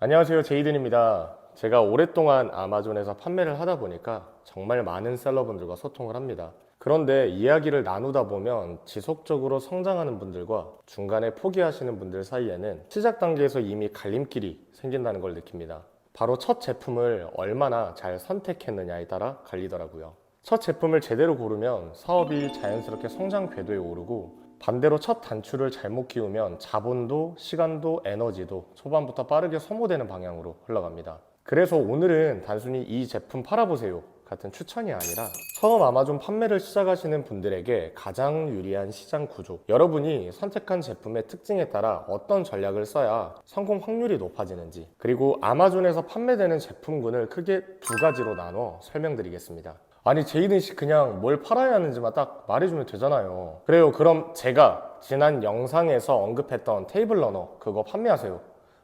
안녕하세요, 제이든입니다. 제가 오랫동안 아마존에서 판매를 하다 보니까 정말 많은 셀러분들과 소통을 합니다. 그런데 이야기를 나누다 보면 지속적으로 성장하는 분들과 중간에 포기하시는 분들 사이에는 시작 단계에서 이미 갈림길이 생긴다는 걸 느낍니다. 바로 첫 제품을 얼마나 잘 선택했느냐에 따라 갈리더라고요. 첫 제품을 제대로 고르면 사업이 자연스럽게 성장 궤도에 오르고, 반대로 첫 단추를 잘못 끼우면 자본도 시간도 에너지도 초반부터 빠르게 소모되는 방향으로 흘러갑니다. 그래서 오늘은 단순히 이 제품 팔아보세요 같은 추천이 아니라, 처음 아마존 판매를 시작하시는 분들에게 가장 유리한 시장 구조, 여러분이 선택한 제품의 특징에 따라 어떤 전략을 써야 성공 확률이 높아지는지, 그리고 아마존에서 판매되는 제품군을 크게 두 가지로 나눠 설명드리겠습니다. 아니, 제이든 씨 그냥 뭘 팔아야 하는지만 딱 말해주면 되잖아요. 그래요, 그럼 제가 지난 영상에서 언급했던 테이블 러너 그거 판매하세요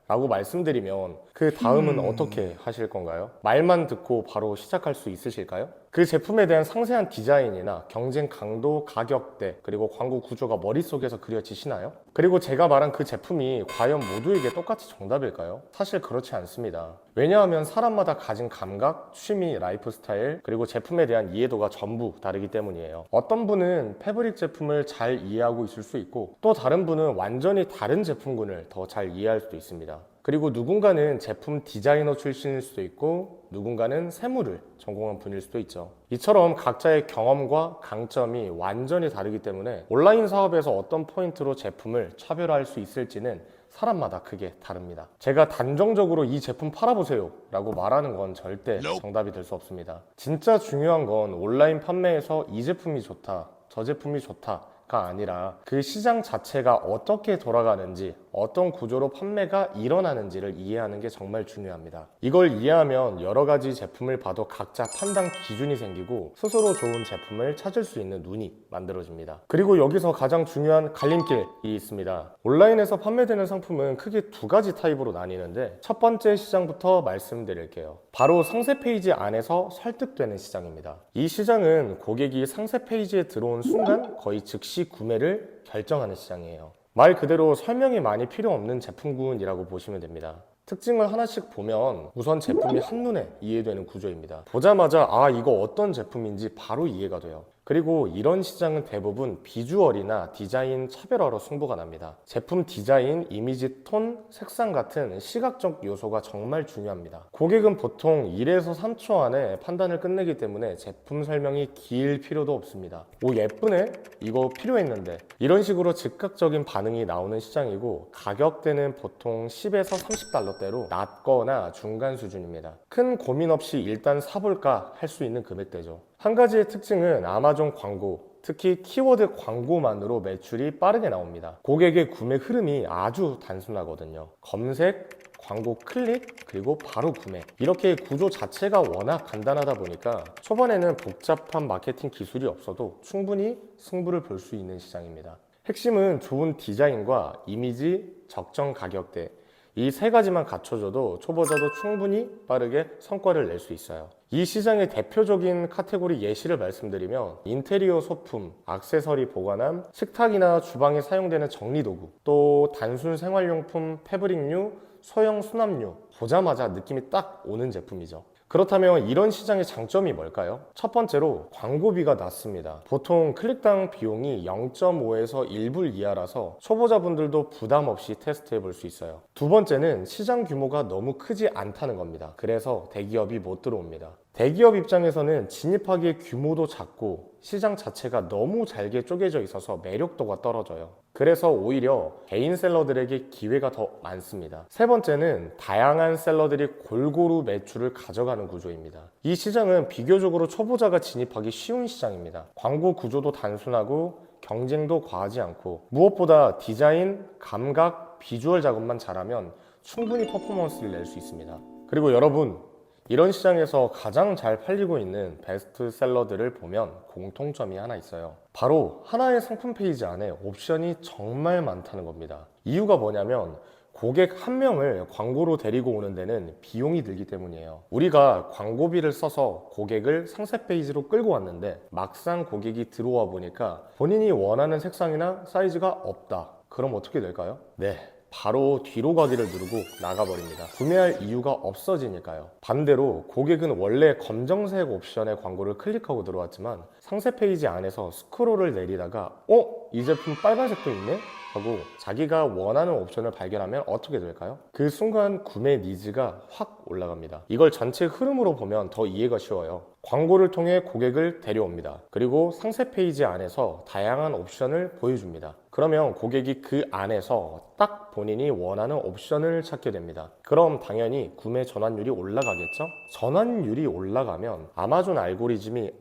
라고 말씀드리면 그 다음은 어떻게 하실 건가요? 말만 듣고 바로 시작할 수 있으실까요? 그 제품에 대한 상세한 디자인이나 경쟁 강도, 가격대, 그리고 광고 구조가 머릿속에서 그려지시나요? 그리고 제가 말한 그 제품이 과연 모두에게 똑같이 정답일까요? 사실 그렇지 않습니다. 왜냐하면 사람마다 가진 감각, 취미, 라이프 스타일, 그리고 제품에 대한 이해도가 전부 다르기 때문이에요. 어떤 분은 패브릭 제품을 잘 이해하고 있을 수 있고, 또 다른 분은 완전히 다른 제품군을 더 잘 이해할 수도 있습니다. 그리고 누군가는 제품 디자이너 출신일 수도 있고, 누군가는 세무를 전공한 분일 수도 있죠. 이처럼 각자의 경험과 강점이 완전히 다르기 때문에 온라인 사업에서 어떤 포인트로 제품을 차별화할 수 있을지는 사람마다 크게 다릅니다. 제가 단정적으로 이 제품 팔아보세요 라고 말하는 건 절대 정답이 될 수 없습니다. 진짜 중요한 건 온라인 판매에서 이 제품이 좋다, 저 제품이 좋다 가 아니라 그 시장 자체가 어떻게 돌아가는지, 어떤 구조로 판매가 일어나는지를 이해하는 게 정말 중요합니다. 이걸 이해하면 여러 가지 제품을 봐도 각자 판단 기준이 생기고 스스로 좋은 제품을 찾을 수 있는 눈이 만들어집니다. 그리고 여기서 가장 중요한 갈림길이 있습니다. 온라인에서 판매되는 상품은 크게 두 가지 타입으로 나뉘는데, 첫 번째 시장부터 말씀드릴게요. 바로 상세 페이지 안에서 설득되는 시장입니다. 이 시장은 고객이 상세 페이지에 들어온 순간 거의 즉시 구매를 결정하는 시장이에요. 말 그대로 설명이 많이 필요 없는 제품군이라고 보시면 됩니다. 특징을 하나씩 보면 우선 제품이 한눈에 이해되는 구조입니다. 보자마자 이거 어떤 제품인지 바로 이해가 돼요. 그리고 이런 시장은 대부분 비주얼이나 디자인 차별화로 승부가 납니다. 제품 디자인, 이미지, 톤, 색상 같은 시각적 요소가 정말 중요합니다. 고객은 보통 1에서 3초 안에 판단을 끝내기 때문에 제품 설명이 길 필요도 없습니다. 오, 예쁘네? 이거 필요했는데. 이런 식으로 즉각적인 반응이 나오는 시장이고, 가격대는 보통 10에서 30달러대로 낮거나 중간 수준입니다. 큰 고민 없이 일단 사볼까 할 수 있는 금액대죠. 한 가지의 특징은 아마존 광고, 특히 키워드 광고만으로 매출이 빠르게 나옵니다. 고객의 구매 흐름이 아주 단순하거든요. 검색, 광고 클릭, 그리고 바로 구매. 이렇게 구조 자체가 워낙 간단하다 보니까 초반에는 복잡한 마케팅 기술이 없어도 충분히 승부를 볼 수 있는 시장입니다. 핵심은 좋은 디자인과 이미지, 적정 가격대, 이 세 가지만 갖춰줘도 초보자도 충분히 빠르게 성과를 낼 수 있어요. 이 시장의 대표적인 카테고리 예시를 말씀드리면, 인테리어 소품, 액세서리 보관함, 식탁이나 주방에 사용되는 정리도구, 또 단순 생활용품, 패브릭류, 소형 수납류, 보자마자 느낌이 딱 오는 제품이죠. 그렇다면 이런 시장의 장점이 뭘까요? 첫 번째로 광고비가 낮습니다. 보통 클릭당 비용이 0.5에서 1불 이하라서 초보자분들도 부담 없이 테스트해 볼 수 있어요. 두 번째는 시장 규모가 너무 크지 않다는 겁니다. 그래서 대기업이 못 들어옵니다. 대기업 입장에서는 진입하기에 규모도 작고 시장 자체가 너무 잘게 쪼개져 있어서 매력도가 떨어져요. 그래서 오히려 개인 셀러들에게 기회가 더 많습니다. 세 번째는 다양한 셀러들이 골고루 매출을 가져가는 구조입니다. 이 시장은 비교적으로 초보자가 진입하기 쉬운 시장입니다. 광고 구조도 단순하고 경쟁도 과하지 않고, 무엇보다 디자인, 감각, 비주얼 작업만 잘하면 충분히 퍼포먼스를 낼 수 있습니다. 그리고 여러분, 이런 시장에서 가장 잘 팔리고 있는 베스트셀러들을 보면 공통점이 하나 있어요. 바로 하나의 상품 페이지 안에 옵션이 정말 많다는 겁니다. 이유가 뭐냐면, 고객 한 명을 광고로 데리고 오는 데는 비용이 들기 때문이에요. 우리가 광고비를 써서 고객을 상세 페이지로 끌고 왔는데 막상 고객이 들어와 보니까 본인이 원하는 색상이나 사이즈가 없다. 그럼 어떻게 될까요? 네, 바로 뒤로 가기를 누르고 나가버립니다. 구매할 이유가 없어지니까요. 반대로 고객은 원래 검정색 옵션의 광고를 클릭하고 들어왔지만 상세 페이지 안에서 스크롤을 내리다가 이 제품 빨간색도 있네? 하고 자기가 원하는 옵션을 발견하면 어떻게 될까요? 그 순간 구매 니즈가 확 올라갑니다. 이걸 전체 흐름으로 보면 더 이해가 쉬워요. 광고를 통해 고객을 데려옵니다. 그리고 상세 페이지 안에서 다양한 옵션을 보여줍니다. 그러면 고객이 그 안에서 딱 본인이 원하는 옵션을 찾게 됩니다. 그럼 당연히 구매 전환율이 올라가겠죠? 전환율이 올라가면 아마존 알고리즘이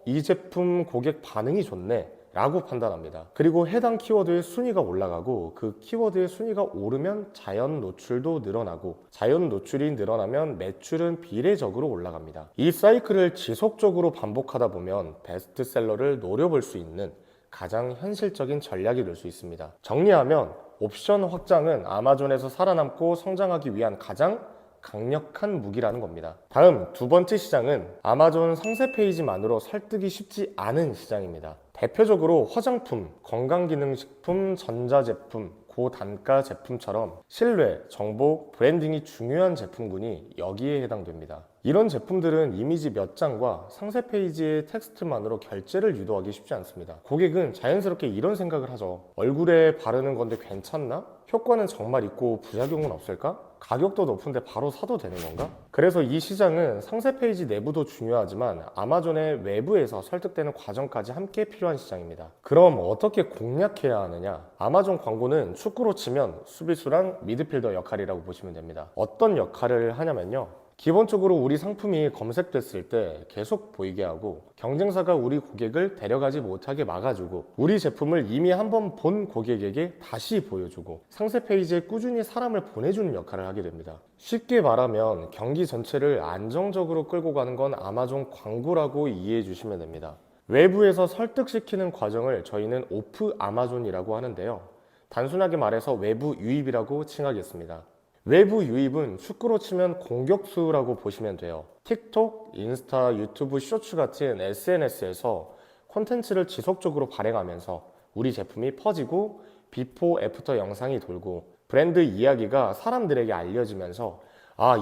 이 제품 고객 반응이 좋네 라고 판단합니다. 그리고 해당 키워드의 순위가 올라가고 그 키워드의 순위가 오르면 자연 노출도 늘어나고 자연 노출이 늘어나면 매출은 비례적으로 올라갑니다. 이 사이클을 지속적으로 반복하다 보면 베스트셀러를 노려볼 수 있는 가장 현실적인 전략이 될 수 있습니다. 정리하면 옵션 확장은 아마존에서 살아남고 성장하기 위한 가장 강력한 무기라는 겁니다. 다음 두 번째 시장은 아마존 상세 페이지만으로 설득이 쉽지 않은 시장입니다. 대표적으로 화장품, 건강기능식품, 전자제품, 고단가 제품처럼 신뢰, 정보, 브랜딩이 중요한 제품군이 여기에 해당됩니다. 이런 제품들은 이미지 몇 장과 상세 페이지의 텍스트만으로 결제를 유도하기 쉽지 않습니다. 고객은 자연스럽게 이런 생각을 하죠. 얼굴에 바르는 건데 괜찮나? 효과는 정말 있고 부작용은 없을까? 가격도 높은데 바로 사도 되는 건가? 그래서 이 시장은 상세 페이지 내부도 중요하지만 아마존의 외부에서 설득되는 과정까지 함께 필요한 시장입니다. 그럼 어떻게 공략해야 하느냐? 아마존 광고는 축구로 치면 수비수랑 미드필더 역할이라고 보시면 됩니다. 어떤 역할을 하냐면요. 기본적으로 우리 상품이 검색됐을 때 계속 보이게 하고 경쟁사가 우리 고객을 데려가지 못하게 막아주고 우리 제품을 이미 한번 본 고객에게 다시 보여주고 상세 페이지에 꾸준히 사람을 보내주는 역할을 하게 됩니다. 쉽게 말하면 경기 전체를 안정적으로 끌고 가는 건 아마존 광고라고 이해해 주시면 됩니다. 외부에서 설득시키는 과정을 저희는 오프 아마존이라고 하는데요. 단순하게 말해서 외부 유입이라고 칭하겠습니다. 외부 유입은 축구로 치면 공격수라고 보시면 돼요. 틱톡, 인스타, 유튜브 쇼츠 같은 SNS에서 콘텐츠를 지속적으로 발행하면서 우리 제품이 퍼지고 비포 애프터 영상이 돌고 브랜드 이야기가 사람들에게 알려지면서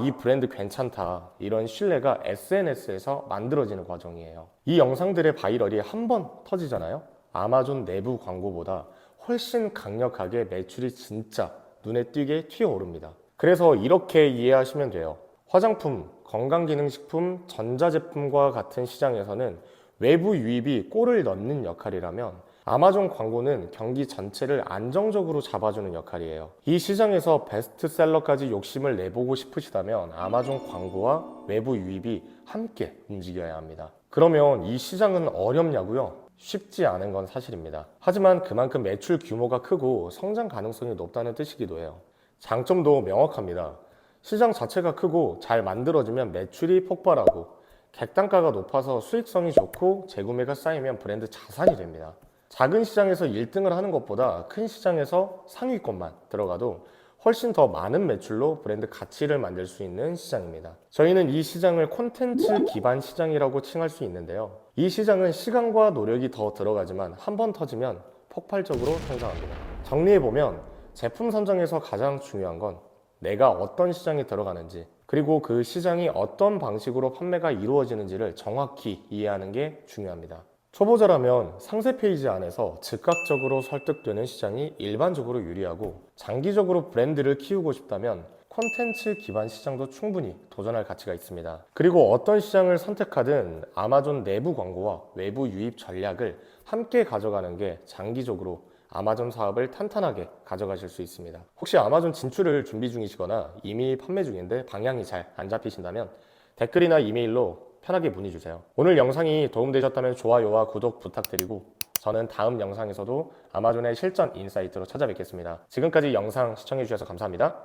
이 브랜드 괜찮다 이런 신뢰가 SNS에서 만들어지는 과정이에요. 이 영상들의 바이럴이 한 번 터지잖아요. 아마존 내부 광고보다 훨씬 강력하게 매출이 진짜 눈에 띄게 튀어오릅니다. 그래서 이렇게 이해하시면 돼요. 화장품, 건강기능식품, 전자제품과 같은 시장에서는 외부 유입이 골을 넣는 역할이라면 아마존 광고는 경기 전체를 안정적으로 잡아주는 역할이에요. 이 시장에서 베스트셀러까지 욕심을 내보고 싶으시다면 아마존 광고와 외부 유입이 함께 움직여야 합니다. 그러면 이 시장은 어렵냐고요? 쉽지 않은 건 사실입니다. 하지만 그만큼 매출 규모가 크고 성장 가능성이 높다는 뜻이기도 해요. 장점도 명확합니다. 시장 자체가 크고 잘 만들어지면 매출이 폭발하고 객단가가 높아서 수익성이 좋고 재구매가 쌓이면 브랜드 자산이 됩니다. 작은 시장에서 1등을 하는 것보다 큰 시장에서 상위권만 들어가도 훨씬 더 많은 매출로 브랜드 가치를 만들 수 있는 시장입니다. 저희는 이 시장을 콘텐츠 기반 시장이라고 칭할 수 있는데요. 이 시장은 시간과 노력이 더 들어가지만 한 번 터지면 폭발적으로 성장합니다. 정리해보면 제품 선정에서 가장 중요한 건 내가 어떤 시장에 들어가는지 그리고 그 시장이 어떤 방식으로 판매가 이루어지는지를 정확히 이해하는 게 중요합니다. 초보자라면 상세 페이지 안에서 즉각적으로 설득되는 시장이 일반적으로 유리하고 장기적으로 브랜드를 키우고 싶다면 콘텐츠 기반 시장도 충분히 도전할 가치가 있습니다. 그리고 어떤 시장을 선택하든 아마존 내부 광고와 외부 유입 전략을 함께 가져가는 게 장기적으로 아마존 사업을 탄탄하게 가져가실 수 있습니다. 혹시 아마존 진출을 준비 중이시거나 이미 판매 중인데 방향이 잘 안 잡히신다면 댓글이나 이메일로 편하게 문의 주세요. 오늘 영상이 도움되셨다면 좋아요와 구독 부탁드리고 저는 다음 영상에서도 아마존의 실전 인사이트로 찾아뵙겠습니다. 지금까지 영상 시청해주셔서 감사합니다.